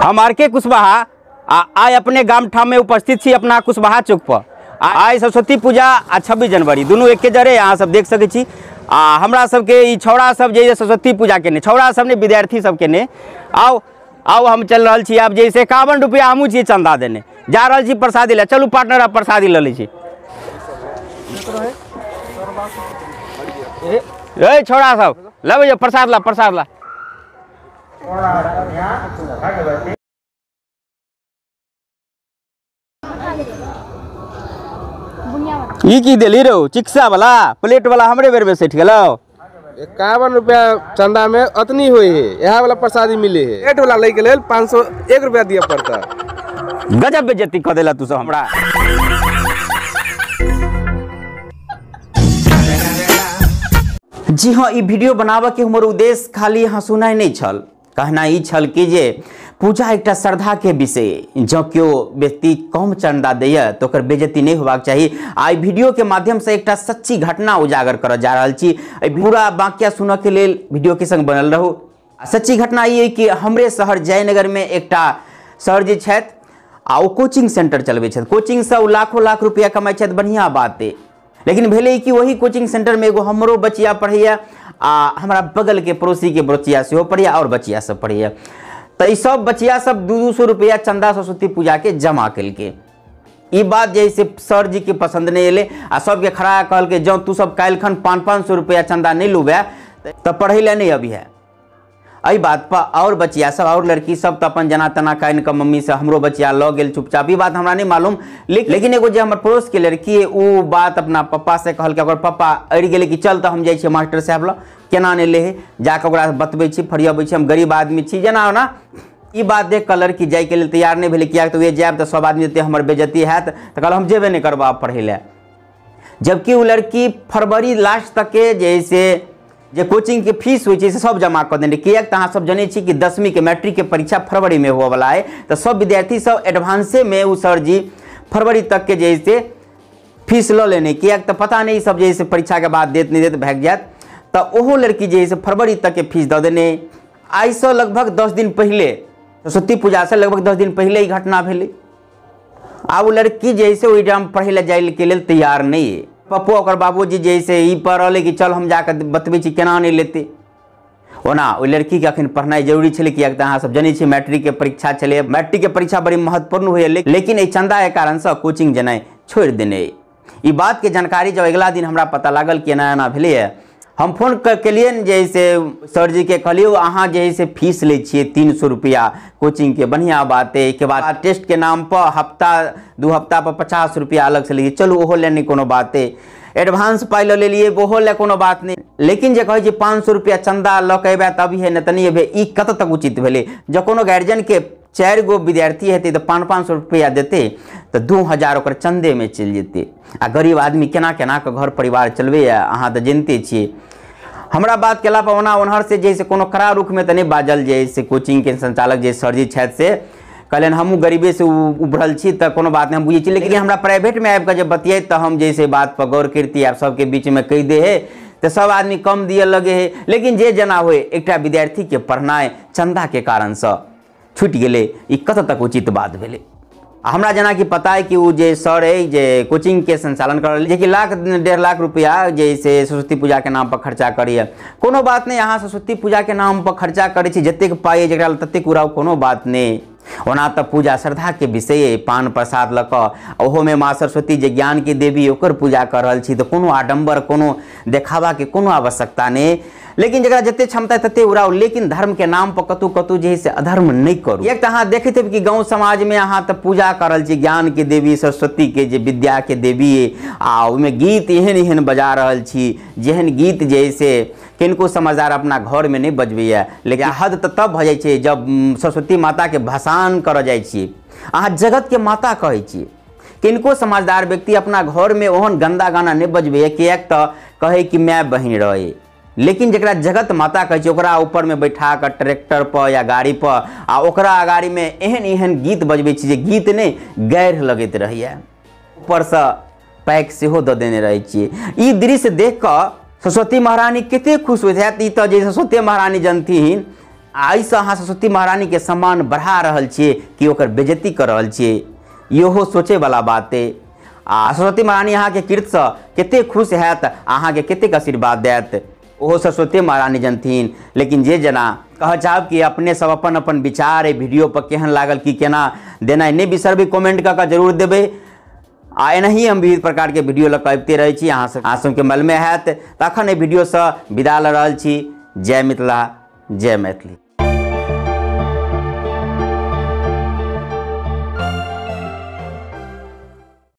हम आर के कुशवाहा आय अपने गाम ठाम में उपस्थित छी अपना कुशवाहा चौक पर। आय सरस्वती पूजा आ 26 जनवरी दोनों एके जरे अहाँ सब देख सकै छी। हमरा सबके ई छौड़ा सब जे सरस्वती पूजा केने छौड़ा सब ने विद्यार्थी सब केने आओ हम चल रहा छी। आब जैसे 51 रुपया हमू छी चंदा देने जा रहा छी प्रसादी ले। चलू पार्टनर आप प्रसादी ले ली छी। ए छौड़ा सब ले प्रसाद ला प्रसाद ला। ई की दिली रो चिक्सा वाला प्लेट वाला हमरे बेर में सेठ गेलो। 51 रुपया चंदा में अतनी हुई है यहाँ वाला प्रसादी मिले है। प्लेट वाला ले के लेल 501 रुपया दिया पड़ता। गजब बेइज्जती कर देला तू सब हमरा। जी हाँ, ई वीडियो बनाबे के हमर उद्देश्य खाली हंसुनाई नहीं छल। कहना ई छल कि जे पूजा एकटा श्रद्धा के विषय जो क्यों व्यक्ति कम चंदा दैया तो ओकर बेइज्जती नहीं होबाक चाहिए। आई वीडियो के माध्यम से एकटा सच्ची घटना उजागर कर जा रहा छी। पूरा वाक्य सुनऽ के लेल वीडियो के संग बनल रहू। सच्ची घटना ये कि हमरे शहर जयनगर में एकटा सर जी छथि आ ओ कोचिंग सेंटर चलबै छथि। कोचिंग से लाखों लाख रुपया कमाई छथि, बढ़िया बात है। लेकिन भेले कि वही कोचिंग सेंटर में एगो हमरो बचिया पढ़ैया आ हमारा बगल के पड़ोसी के बचिया सेहो पढ़ैया और बचिया सब पढ़ैया। तो ये सब बचिया सब 200 रुपया चंदा सरस्वती पूजा के जमा कल के। ई बात जैसे सर जी के पसंद नहीं एले आ सबके खड़ा कहल के जो तू सब काल खन 500 रुपया चंदा नहीं लुबे तो पढ़े ला नहीं अभी है। अई बात पर और बचिया सब और लड़की सब तो अपन जना तना कान के मम्मी से हमरो बचिया लग गेल चुपचाप। ई बात हमरा नहीं मालूम, लेकिन एगो जो हमर पड़ोस के लड़की है वो बात अपना पप्पा से कहल के। पप्पा अड़ गेले कि चल तो हम जाए मास्टर साहब ल केना नहीं ले जाके ओकरा बतबै छी फरियाबै छी, हम गरीब आदमी छी जना ना। ई बात देख के लड़की जाए के लिए तैयार नहीं भेले। किया तो ये जाब तो सब आदमी देते हमर बेइज्जती हैत तो कहल हम जेबे नहीं करबा पढ़े ले। जबकि वो लड़की फरवरी लास्ट तक के जैसे जे कोचिंग के फीस हो सब जमा कर देने। किया तो अहाँ सब जाने छी कि 10वीं के मैट्रिक के परीक्षा फरवरी में हुआ वाला है। तो सब विद्यार्थी सब एडवांसे में वो सर जी फरवरी तक के जैसे फीस लो लेने। किया तो पता नहीं सब जैसे परीक्षा के बाद देत नहीं देत भाग जात। तो ओहो लड़की जैसे फरवरी तक के फीस दे देने। आई से लगभग 10 दिन पहले सरस्वती पूजा से लगभग 10 दिन पहले ही घटना भेले। आ वो लड़की जैसे वो एग्जाम पढ़े ला जाए के लिए तैयार नहीं है। पप्पो और बाबूजी जैसे ही पढ़ल कि चल हम जाकर बतबै छी केना नहीं लेते ओना। वो लड़की के अखन पढ़नाई जरूरी छे। कि अहाँ सब जाने छी मैट्रिक के परीक्षा चले। मैट्रिक के परीक्षा बड़ी महत्वपूर्ण हुए लेकिन ये चंदा के कारण से कोचिंग जेनाई छोड़ देने। ई बात के जानकारी जब अगला दिन हमरा पता लागल कि एना एना भेले है, हम फोन कलिए जैसे सर जी के कहलिए अहाँ जैसे फीस ले छिए 300 रुपया कोचिंग के, बढ़िया बात है। के बाद टेस्ट के नाम पर हफ्ता 2 हफ्ता पर 50 रुपया अलग से लीजिए, चलो ओहो ले नहीं कोनो बात है। एडवांस पाई ले लिए ओहो ले कोनो बात नहीं। लेकिन जे कहे 500 रुपया चंदा ल के अबे तभी है न तनी अबे ई कत तक उचित भेले। जब कोनो गार्जियन के 4 गो विद्यार्थी हेते तो 500 रुपया देते तो 2000 ओकर चंदे में चल जेते। आ गरीब आदमी केना केना के घर परिवार चलबे अहाँ तो जानते छिए। हमरा बात केला पर ओनहर से जैसे कोनो कड़ा रुख में तो नहीं बाजल। जैसे कोचिंग के संचालक जे सर जी छथि से कहलन हमू गरीबे से उभरल छी तो कोनो बात नहीं हम बुझे छी। लेकिन हमरा प्राइवेट में आबि के जब बतियाई तो हम जैसे बात पर गौर करती आप सबके बीच में कह दे है तो सब आदमी कम दिए लगे है। लेकिन जे जना हुए एकटा विद्यार्थी के पढ़नाई चंदा के कारण से छूट गेले, ई कत तक उचित बात भेले। हमरा जना कि पता है कि वो जे सर है जे कोचिंग के संचालन कर रहे कि लाख 1.5 लाख रुपया जैसे सरस्वती पूजा के नाम पर खर्चा करिए। कोनो बात नहीं, अहाँ सरस्वती पूजा के नाम पर खर्चा करे छी जतेक पाई जकरा ततेक उड़ाउ, कोनो बात नहीं। ओना तो पूजा श्रद्धा के विषय है। पान प्रसाद लक ओहो में माँ सरस्वती जे ज्ञान के देवी ओकर पूजा कर रहल छी तो कोनो आडंबर कोनो देखावा के कोनो आवश्यकता नहीं। लेकिन जरा जते क्षमता तते उड़ाओ, लेकिन धर्म के नाम पर कतु कतु जे से अधर्म नहीं करू। एक तो अहाँ देखते थे कि गाँव समाज में अहाँ तो पूजा करल छी ज्ञान के देवी सरस्वती के जे विद्या के देवी आ उमें गीत एहन एहन बजा रहल छी जेहन गीत जैसे किनको समझदार अपना घर में नहीं बजबैया। लेकिन हद तो तब भ जाए जब सरस्वती माता के भसान कर जाए छी। अहाँ जगत के माता कहे छी। किनको समझदार व्यक्ति अपना घर में ओहन गंदा गाना नहीं बजबैया कि एक तो कहे कि मैं बहन रहे। लेकिन जरा जगत माता कहे ओकरा ऊपर में बैठा कर ट्रैक्टर पर या गाड़ी पर आ ओकरा अगाड़ी में एहन एहन गीत बजबै छी जे गीत नहीं गैर लगैत रहिए। ऊपर से पैक सेहो दे देने रहे छी। ई दृश्य देख कर सरस्वती महारानी कितने खुश हुए थे। तो जे सरस्वती महारानी जनथिन आइसँ अहाँ सरस्वती महारानी के सम्मान बढ़ा रहल छियै कि ओकर बेइज्जती कर रहल छियै, इहो सोचैवला बात अइ। आ सरस्वती महारानी अहाँके कीर्तसँ कतेक खुश हैत, अहाँके कतेक आशीर्वाद देत, ओहो सरस्वती महारानी जनथिन। लेकिन जे जेना कह चाहब कि अपने सब अपन अपन विचार एहि वीडियो पर केहन लागल कि केना देनाइ नहि बिसरबै, कमेंट कऽ जरूर देबै। आ एनाही हम विविध प्रकार के वीडियो लऽ कऽ अबिते रहै छी, अहाँ सबके मन में हैत। तखन एहि वीडियोसँ विदा लऽ रहल छी। जय मिथिला, जय मैथिली।